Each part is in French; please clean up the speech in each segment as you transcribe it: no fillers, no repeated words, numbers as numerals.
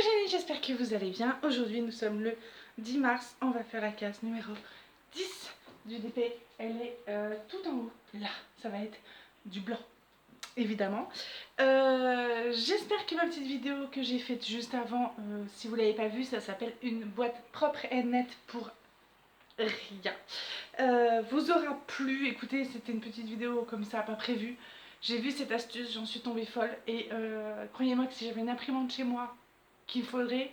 Eugénie, j'espère que vous allez bien. Aujourd'hui nous sommes le 10 mars, on va faire la case numéro 10 du DP. Elle est tout en haut, là, ça va être du blanc, évidemment. J'espère que ma petite vidéo que j'ai faite juste avant, si vous ne l'avez pas vue, ça s'appelle une boîte propre et nette pour rien. Vous aura plu. Écoutez, c'était une petite vidéo comme ça, pas prévue. J'ai vu cette astuce, j'en suis tombée folle et croyez-moi que si j'avais une imprimante chez moi qu'il faudrait,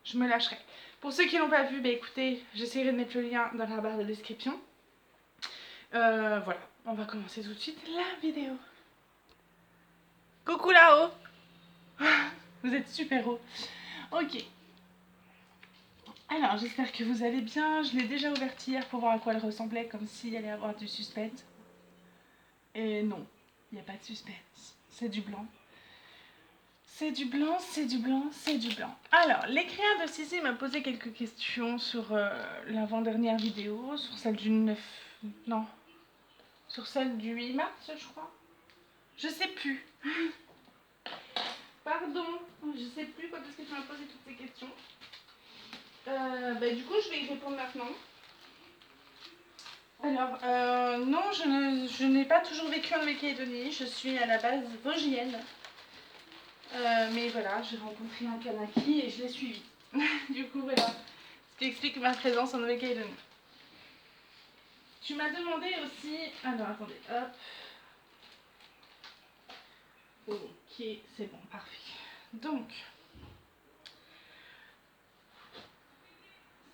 je me lâcherais. Pour ceux qui n'ont pas vu, bah écoutez, j'essaierai de mettre le lien dans la barre de description. Voilà, on va commencer tout de suite la vidéo. Coucou là-haut. Vous êtes super haut. Ok. Alors, j'espère que vous allez bien. Je l'ai déjà ouverte hier pour voir à quoi elle ressemblait, comme s'il y allait avoir du suspense. Et non, il n'y a pas de suspense. C'est du blanc. C'est du blanc, c'est du blanc, c'est du blanc. Alors, l'écrivain de Sissi m'a posé quelques questions sur l'avant-dernière vidéo, sur celle du 9... Non. Sur celle du 8 mars, je crois. Je sais plus. Pardon, je sais plus quand est-ce que tu m'as posé toutes ces questions. Du coup, je vais y répondre maintenant. Alors, non, je n'ai pas toujours vécu en Nouvelle-Calédonie. Je suis à la base vosgienne. Mais voilà, j'ai rencontré un Kanaki et je l'ai suivi. Du coup, voilà. Ce qui explique ma présence en Nouvelle-Calédonie. Tu m'as demandé aussi... Alors, attendez, hop. Ok, c'est bon, parfait. Donc...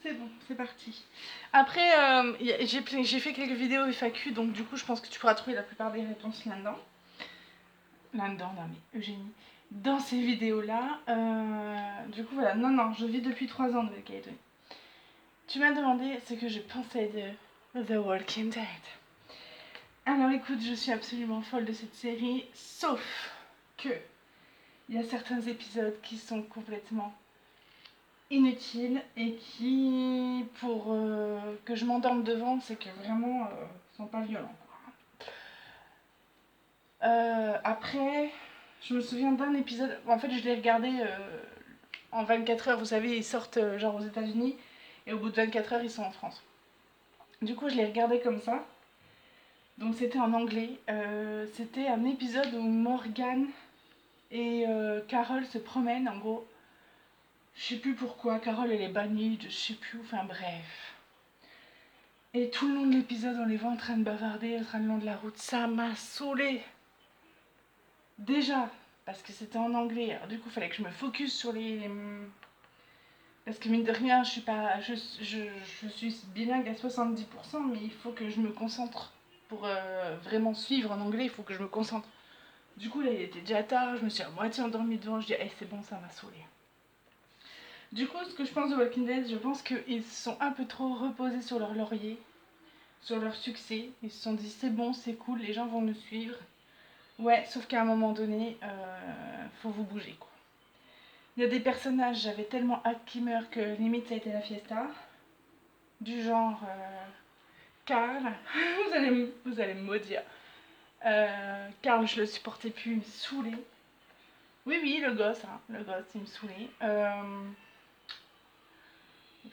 C'est bon, c'est parti. Après, j'ai fait quelques vidéos FAQ, donc du coup, je pense que tu pourras trouver la plupart des réponses là-dedans. Là-dedans, non mais Eugénie. Dans ces vidéos-là, du coup, voilà. Non, je vis depuis 3 ans en Nouvelle-Calédonie. Tu m'as demandé ce que je pensais de The Walking Dead. Alors écoute, je suis absolument folle de cette série, sauf que il y a certains épisodes qui sont complètement inutiles et qui, pour que je m'endorme devant, c'est que vraiment, sont pas violents. Après, je me souviens d'un épisode, en fait je l'ai regardé en 24 heures, vous savez, ils sortent genre aux États-Unis et au bout de 24 heures, ils sont en France. Du coup, je l'ai regardé comme ça. Donc c'était en anglais. C'était un épisode où Morgan et Carol se promènent, en gros. Je sais plus pourquoi, Carol elle est bannie, je sais plus, enfin bref. Et tout le long de l'épisode, on les voit en train de bavarder, en train le long de la route. Ça m'a saoulée. Déjà, parce que c'était en anglais. Alors du coup, il fallait que je me focus sur les... Parce que mine de rien, je suis bilingue à 70%, mais il faut que je me concentre. Pour vraiment suivre en anglais, il faut que je me concentre. Du coup, là, il était déjà tard, je me suis à moitié endormie devant, je dis, hey, c'est bon, ça m'a saoulée. Du coup, ce que je pense de Walking Dead, je pense qu'ils se sont un peu trop reposés sur leur laurier, sur leur succès. Ils se sont dit, c'est bon, c'est cool, les gens vont nous suivre. Ouais, sauf qu'à un moment donné, faut vous bouger, quoi. Il y a des personnages, j'avais tellement hâte qu'ils meurent que limite ça a été la fiesta. Du genre, Carl, vous allez me maudire. Carl, je le supportais plus, il me saoulait. Oui, le gosse, il me saoulait.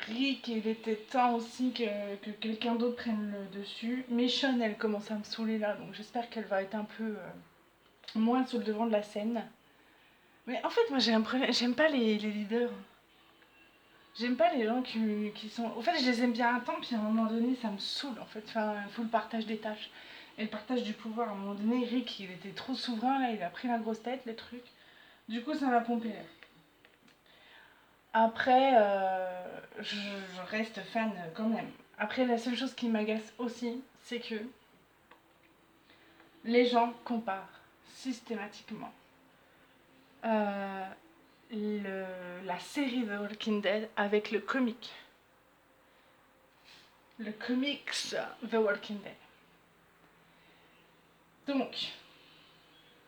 Rick, il était temps aussi que quelqu'un d'autre prenne le dessus. Mais Sean, elle commence à me saouler là, donc j'espère qu'elle va être un peu moins sur le devant de la scène. Mais en fait, moi j'ai un problème, j'aime pas les leaders. J'aime pas les gens qui sont... En fait, je les aime bien un temps, puis à un moment donné, ça me saoule en fait. Enfin, il faut le partage des tâches et le partage du pouvoir. À un moment donné, Rick, il était trop souverain, là, il a pris la grosse tête, les trucs. Du coup, ça m'a pompé l'air. Après, je reste fan quand même. Après, la seule chose qui m'agace aussi, c'est que les gens comparent systématiquement la série The Walking Dead avec le comic. Le comics The Walking Dead. Donc,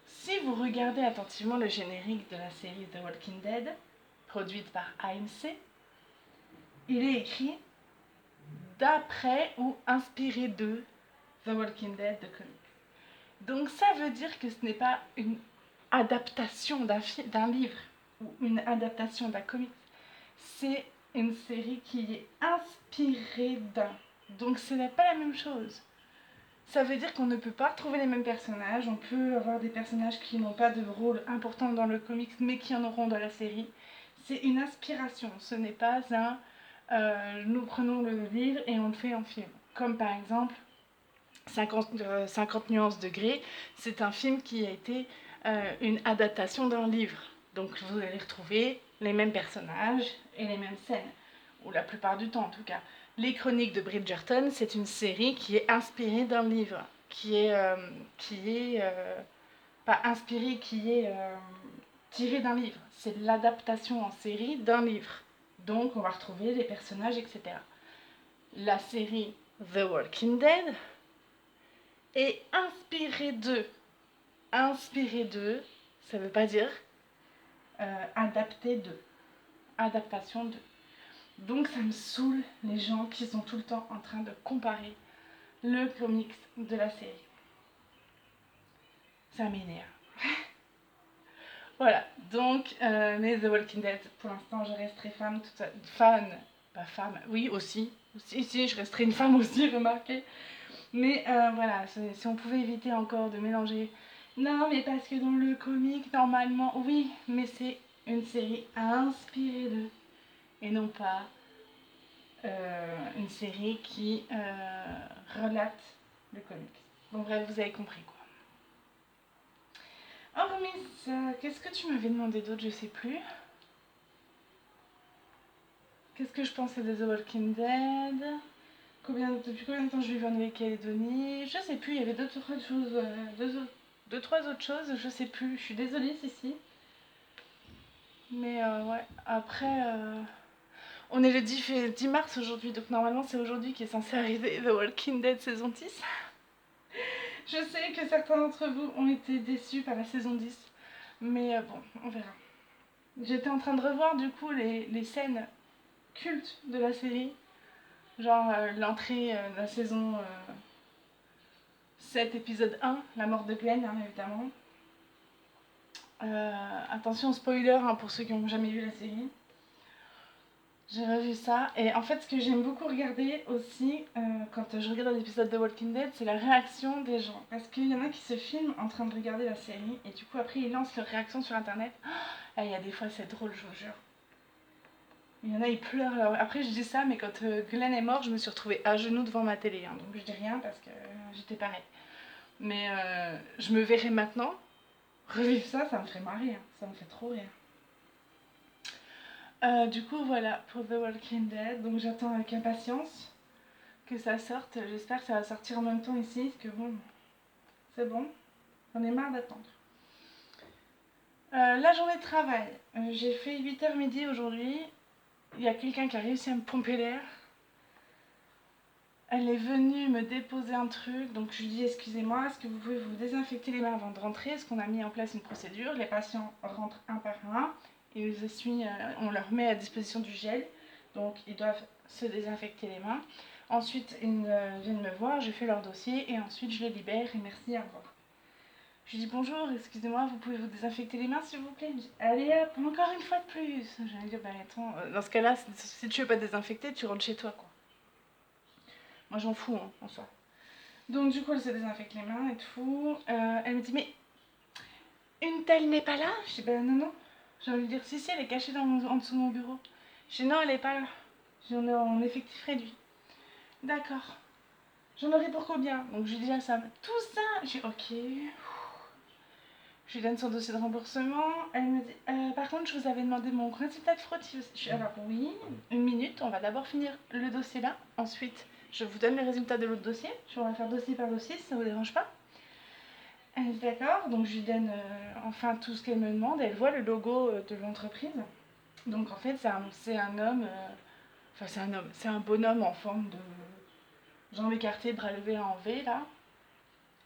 si vous regardez attentivement le générique de la série The Walking Dead, produite par AMC, il est écrit d'après ou inspiré de The Walking Dead de comics. Donc ça veut dire que ce n'est pas une adaptation d'un livre. ou une adaptation d'un comics, c'est une série qui est inspirée d'un. Donc ce n'est pas la même chose. Ça veut dire qu'on ne peut pas retrouver les mêmes personnages, on peut avoir des personnages qui n'ont pas de rôle important dans le comics mais qui en auront dans la série. C'est une inspiration, ce n'est pas un nous prenons le livre et on le fait en film. Comme par exemple 50 nuances de gris, c'est un film qui a été une adaptation d'un livre. Donc vous allez retrouver les mêmes personnages et les mêmes scènes, ou la plupart du temps en tout cas. Les Chroniques de Bridgerton, c'est une série qui est inspirée d'un livre, qui est pas inspirée, qui est tirée d'un livre. C'est l'adaptation en série d'un livre. Donc on va retrouver les personnages, etc. La série The Walking Dead est inspirée d'eux. Inspirée d'eux, ça veut pas dire adapté d'eux. Adaptation d'eux. Donc ça me saoule les gens qui sont tout le temps en train de comparer le comics de la série. Ça m'énerve. Voilà, donc mais The Walking Dead, pour l'instant je resterai fan, pas femme, oui aussi, si je resterai une femme aussi, remarquez. Mais voilà, si on pouvait éviter encore de mélanger. Non, mais parce que dans le comic, normalement, oui, mais c'est une série inspirée d'eux. Et non pas une série qui relate le comic. Bon, bref, vous avez compris quoi. Hormis ça, qu'est-ce que tu m'avais demandé d'autre? Je sais plus. Qu'est-ce que je pensais de The Walking Dead? Depuis combien de temps je vis en Nouvelle-Calédonie? Je sais plus, il y avait d'autres choses, deux, trois autres choses, je sais plus. Je suis désolée, Cécile. Mais ouais, après, on est le 10 mars aujourd'hui, donc normalement c'est aujourd'hui qu'est censé arriver The Walking Dead saison 10. Je sais que certains d'entre vous ont été déçus par la saison 10, mais bon, on verra. J'étais en train de revoir du coup les scènes cultes de la série, genre l'entrée de la saison 7, épisode 1, la mort de Glenn, hein, évidemment. Attention spoiler hein, pour ceux qui n'ont jamais vu la série. J'ai revu ça, et en fait ce que j'aime beaucoup regarder aussi quand je regarde un épisode de Walking Dead, c'est la réaction des gens. Parce qu'il y en a qui se filment en train de regarder la série, et du coup après ils lancent leur réaction sur internet. Il y a des fois c'est drôle, je vous jure. Il y en a ils pleurent. Après je dis ça, mais quand Glenn est mort, je me suis retrouvée à genoux devant ma télé, hein, donc je dis rien parce que j'étais pareil. Mais je me verrai maintenant revivre ça, ça me ferait marrer, hein. Ça me fait trop rire. Du coup, voilà pour The Walking Dead. Donc, j'attends avec impatience que ça sorte. J'espère que ça va sortir en même temps ici. Parce que bon, c'est bon. J'en ai marre d'attendre. La journée de travail. J'ai fait 8h midi aujourd'hui. Il y a quelqu'un qui a réussi à me pomper l'air. Elle est venue me déposer un truc. Donc, je lui dis excusez-moi, est-ce que vous pouvez vous désinfecter les mains avant de rentrer? Est-ce qu'on a mis en place une procédure? Les patients rentrent un par un. On leur met à disposition du gel, donc ils doivent se désinfecter les mains. Ensuite, ils viennent me voir, je fais leur dossier et ensuite je les libère et merci, au revoir. Je dis bonjour, excusez-moi, vous pouvez vous désinfecter les mains s'il vous plaît? Allez hop, encore une fois de plus. J'allais dire, bah attends, dans ce cas-là, si tu veux pas te désinfecter, tu rentres chez toi quoi. Moi j'en fous hein, en soi. Donc du coup, elle se désinfecte les mains et tout. Elle me dit, mais une telle n'est pas là? Je dis, bah non. J'ai envie de dire, si, elle est cachée en dessous de mon bureau. Je dis, non, elle est pas là. J'en ai en effectif réduit. D'accord. J'en aurai pour combien? Donc je lui dis à Sam, tout ça. J'ai dit, ok. Je lui donne son dossier de remboursement. Elle me dit, par contre, je vous avais demandé mon résultat de fraude. Je dis, alors oui, une minute, on va d'abord finir le dossier là. Ensuite, je vous donne les résultats de l'autre dossier. On va faire dossier par dossier, si ça vous dérange pas. Elle dit d'accord, donc je lui donne enfin tout ce qu'elle me demande. Elle voit le logo de l'entreprise. Donc en fait, c'est un homme, enfin c'est un bonhomme en forme de jambes écartées, bras levés en V là,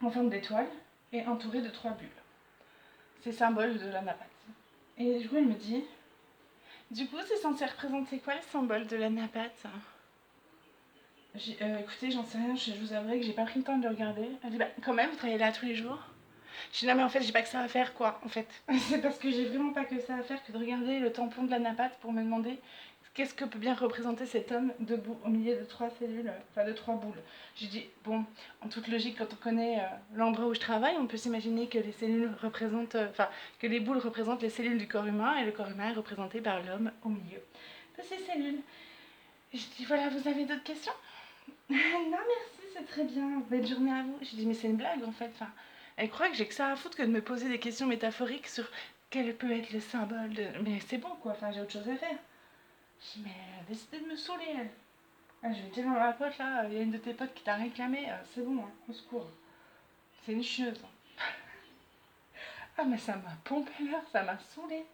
en forme d'étoile, et entouré de 3 bulles. C'est symbole de la napathie. Et du coup, elle me dit, du coup, c'est censé représenter quoi le symbole de la napathe? Écoutez, j'en sais rien, je vous avouerai que j'ai pas pris le temps de le regarder. Elle dit, bah quand même, vous travaillez là tous les jours? Je dis non mais en fait j'ai pas que ça à faire quoi en fait. C'est parce que j'ai vraiment pas que ça à faire que de regarder le tampon de la napate pour me demander qu'est-ce que peut bien représenter cet homme debout au milieu de 3 cellules, enfin de 3 boules. J'ai dit bon, en toute logique quand on connaît l'endroit où je travaille, on peut s'imaginer que les cellules représentent, que les boules représentent les cellules du corps humain et le corps humain est représenté par l'homme au milieu de ces cellules. Et je dis voilà, vous avez d'autres questions? Non merci, c'est très bien, belle journée à vous. Je dis mais c'est une blague en fait, enfin, elle croit que j'ai que ça à foutre que de me poser des questions métaphoriques sur quel peut être le symbole de... Mais c'est bon quoi, enfin j'ai autre chose à faire. Je dis mais elle a décidé de me saouler elle. Ah, je vais dire à ma pote là, il y a une de tes potes qui t'a réclamé, c'est bon, hein, au secours. C'est une chieuse. Ah mais ça m'a pompé l'heure, ça m'a saoulée.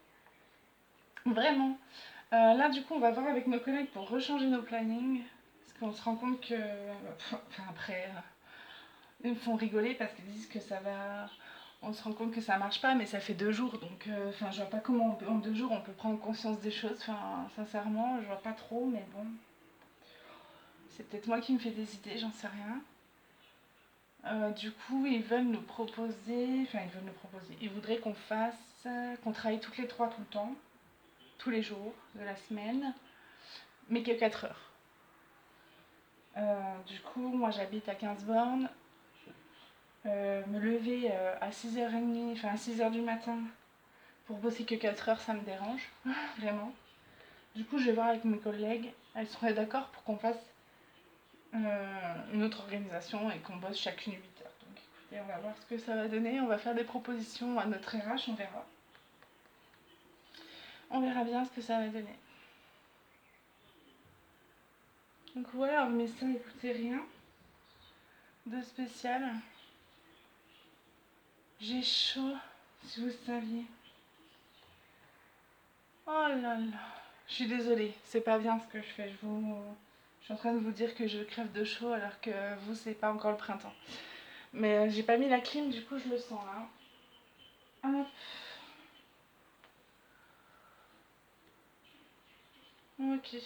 Vraiment. Là du coup on va voir avec nos collègues pour rechanger nos plannings. Parce qu'on se rend compte que... Enfin après... Ils me font rigoler parce qu'ils disent que ça va. On se rend compte que ça marche pas, mais ça fait 2 jours, donc enfin je vois pas comment en 2 jours on peut prendre conscience des choses. Enfin sincèrement, je vois pas trop, mais bon, c'est peut-être moi qui me fais des idées, j'en sais rien. Du coup, ils veulent nous proposer, ils voudraient qu'on fasse, qu'on travaille toutes les trois tout le temps, tous les jours de la semaine, mais que 4 heures. Du coup, moi j'habite à 15 bornes. Me lever à 6h30, enfin à 6h du matin pour bosser que 4 heures, ça me dérange, vraiment. Du coup, je vais voir avec mes collègues, elles seraient d'accord pour qu'on fasse une autre organisation et qu'on bosse chacune 8 heures. Donc écoutez, on va voir ce que ça va donner, on va faire des propositions à notre RH, on verra. On verra bien ce que ça va donner. Donc voilà, mais ça, écoutez, rien de spécial. J'ai chaud, si vous saviez. Oh là là, je suis désolée, c'est pas bien ce que je fais. Je suis en train de vous dire que je crève de chaud alors que vous, c'est pas encore le printemps. Mais j'ai pas mis la clim, du coup, je le sens là. Hop. Ok.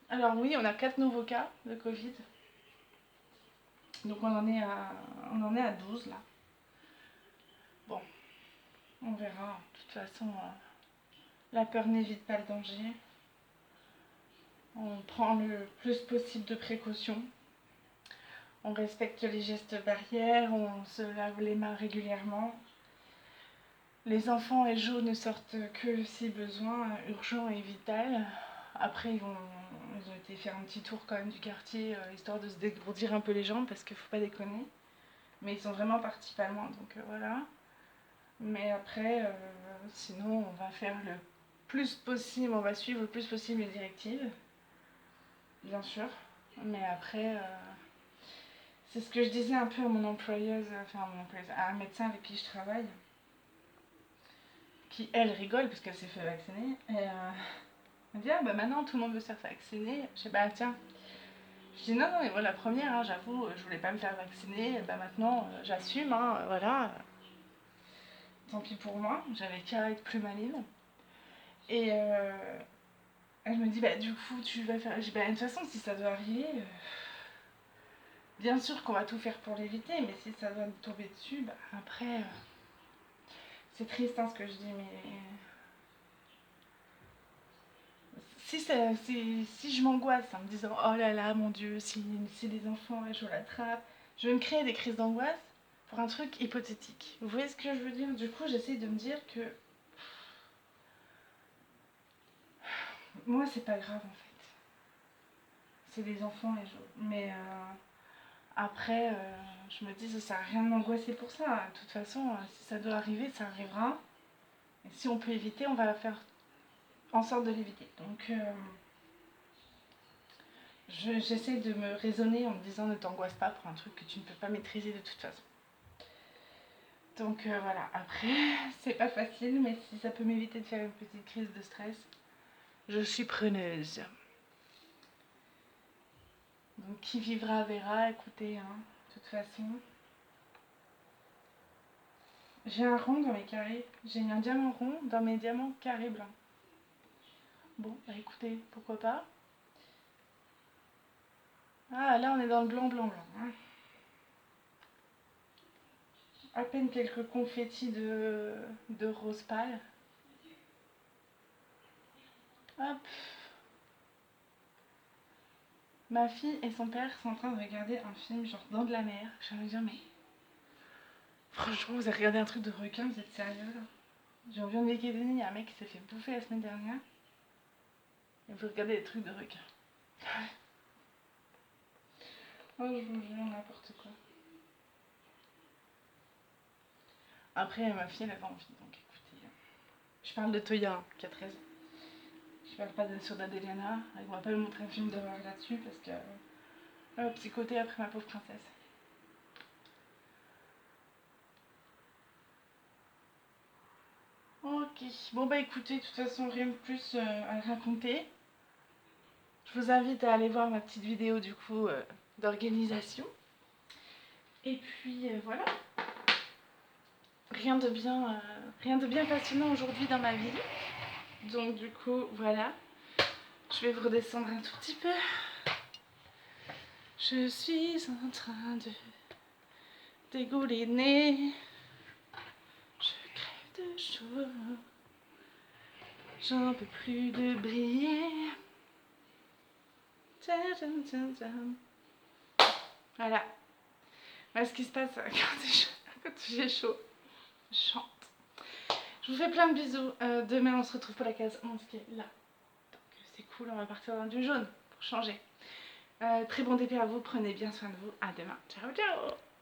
Alors oui, on a 4 nouveaux cas de Covid. Donc on en est à 12 là. Bon, on verra. De toute façon, la peur n'évite pas le danger. On prend le plus possible de précautions. On respecte les gestes barrières, on se lave les mains régulièrement. Les enfants et Jo ne sortent que si besoin, urgent et vital. Après, ils ont été faire un petit tour quand même du quartier, histoire de se dégourdir un peu les jambes, parce qu'il ne faut pas déconner. Mais ils sont vraiment partis pas loin, donc voilà. Mais après, sinon, on va faire le plus possible, on va suivre le plus possible les directives, bien sûr. Mais après, c'est ce que je disais un peu à mon employeuse, à un médecin avec qui je travaille, qui elle rigole parce qu'elle s'est fait vacciner. Et elle me dit ah bah maintenant tout le monde veut se faire vacciner. Je dis bah tiens. Je dis non non mais moi la première j'avoue je voulais pas me faire vacciner. Et bah maintenant j'assume voilà. Tant pis pour moi, j'avais qu'à être plus maligne. Et elle me dit bah du coup tu vas faire. Je dis bah de toute façon si ça doit arriver, bien sûr qu'on va tout faire pour l'éviter, mais si ça doit me tomber dessus, bah après c'est triste ce que je dis, mais si je m'angoisse en me disant oh là là mon dieu si les enfants je l'attrape, je vais me créer des crises d'angoisse pour un truc hypothétique. Vous voyez ce que je veux dire? Du coup j'essaie de me dire que moi c'est pas grave en fait. C'est les enfants et je. Mais après je me dis ça sert à rien de m'angoisser pour ça. De toute façon si ça doit arriver ça arrivera. Et si on peut éviter on va faire en sorte de l'éviter. Donc j'essaie de me raisonner en me disant ne t'angoisse pas pour un truc que tu ne peux pas maîtriser de toute façon. Donc voilà, après, c'est pas facile, mais si ça peut m'éviter de faire une petite crise de stress, je suis preneuse. Donc qui vivra verra, écoutez, de toute façon. J'ai un rond dans mes carrés, j'ai un diamant rond dans mes diamants carrés blancs. Bon, bah écoutez, pourquoi pas. Ah là on est dans le blanc, blanc, blanc. à peine quelques confettis de rose pâle. Hop. Ma fille et son père sont en train de regarder un film genre dans de la mer. Je viens de me dire mais franchement vous avez regardé un truc de requin, vous êtes sérieux là? J'ai revu en Nouvelle-Calédonie, il y a un mec qui s'est fait bouffer la semaine dernière. Et vous regardez des trucs de requin. Oh je vous jure n'importe quoi. Après ma fille elle avait envie donc écoutez. Je parle de Toya hein, qui a 13 ans. Je parle pas de sur d'Adeliana. Elle ne va pas me montrer un film d'horreur là-dessus parce que psychoté après ma pauvre princesse. Ok, bon bah écoutez, de toute façon rien de plus à raconter. Je vous invite à aller voir ma petite vidéo du coup d'organisation. Et puis voilà, rien de bien passionnant aujourd'hui dans ma vie. Donc du coup voilà, je vais vous redescendre un tout petit peu. Je suis en train de dégouliner. Je crève de chaud. J'en peux plus de briller. Voilà. Voilà ce qui se passe quand j'ai chaud. Je chante. Je vous fais plein de bisous. Demain, on se retrouve pour la case 11 qui est là. Donc c'est cool, on va partir dans du jaune pour changer. Très bon début à vous. Prenez bien soin de vous. À demain. Ciao, ciao.